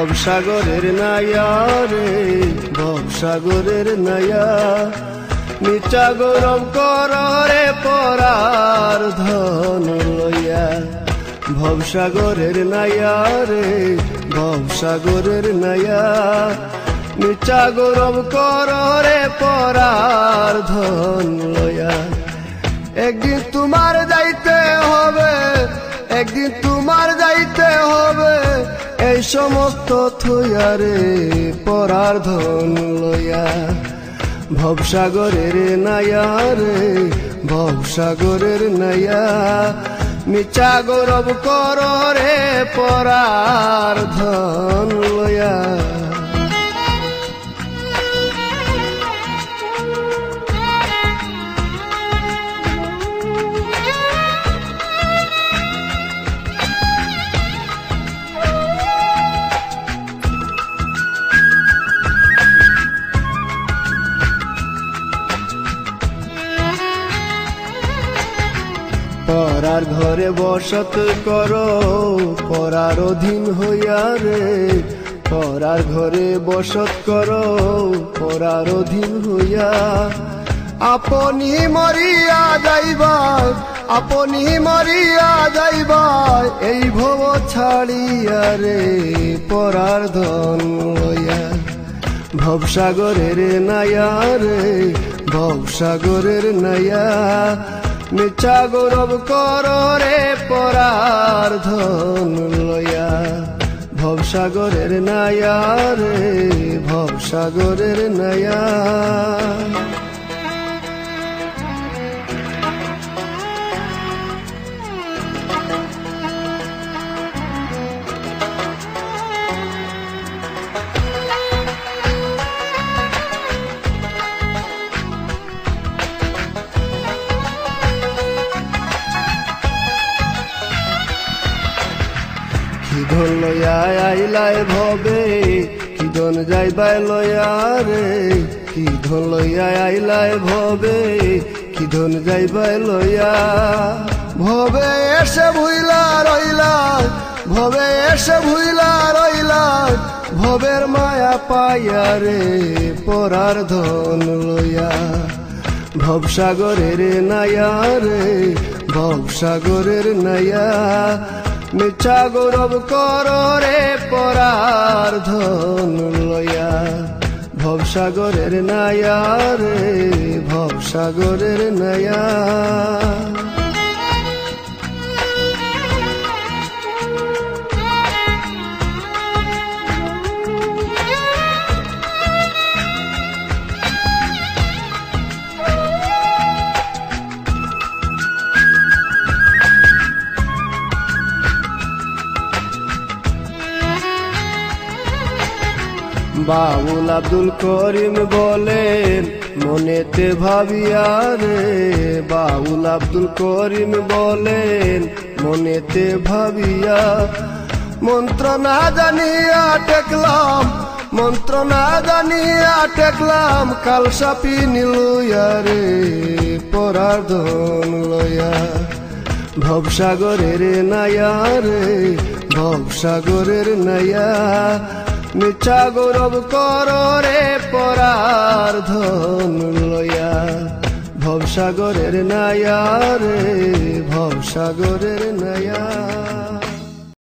ভবসাগরের নাইয়া রে ভবসাগরের নাইয়া নিচা গৌরব করে পরার ধন লইয়া ভবসাগরের নাইয়া রে ভবসাগরের নাইয়া নিচা গৌরব করে পরার ধন লইয়া একদিন তোমার যাইতে হবে একদিন তোমার যাইতে হবে এই সমস্ত থইয়া রে পরার ধন লইয়া ভবসাগরের নাইয়া রে ভবসাগরের নাইয়া নিচা গৌরব করে পরার ধন লইয়া পরার ঘরে বসত করো পরার অধীন হইয়া রে পরার ঘরে বসত করো পরার অধীন হইয়া আপনি মরিয়া যাইবা আপনি মরিয়া যাইবা এই ভব ছাড়িয়া রে পরার ধন লইয়া ভবসাগরের নাইয়া রে ভবসাগরের নাইয়া নিচা গৌরব করে পরার ধন লইয়া ভবসাগরের নাইয়া রে ভবসাগরের নাইয়া ধন লইয়া আইলাই ভবে কি ধন যাইবাই লইয়া রে কি ধন লইয়া আইলাই ভবে কি ধন যাইবাই লইয়া ভবে এসে ভুইলা রইলা ভবে এসে ভুইলা রইলা ভবের মায়া পাইয়া রে পরার ধন লইয়া ভবসাগরের নাইয়া রে ভবসাগরের নাইয়া নিচা গৌরব করে পরার ধন লইয়া ভবসাগরের নাইয়া রে ভবসাগরের নাইয়া বাউল আব্দুল করিম বলেন মনেতে ভাবিয়া রে বাউল আব্দুল করিম বলেন মনেতে ভাবিয়া মন্ত্র না জানিয়া টেকলাম মন্ত্র না জানিয়া টেকলাম কাল সাপি নিলুয়া রে পরার ধন লইয়া ভবসাগরের নাইয়া রে ভবসাগরের নাইয়া নিচা গৌরব করে পরার ধন লইয়া ভবসাগরের নাইয়া রে ভবসাগরের নাইয়া।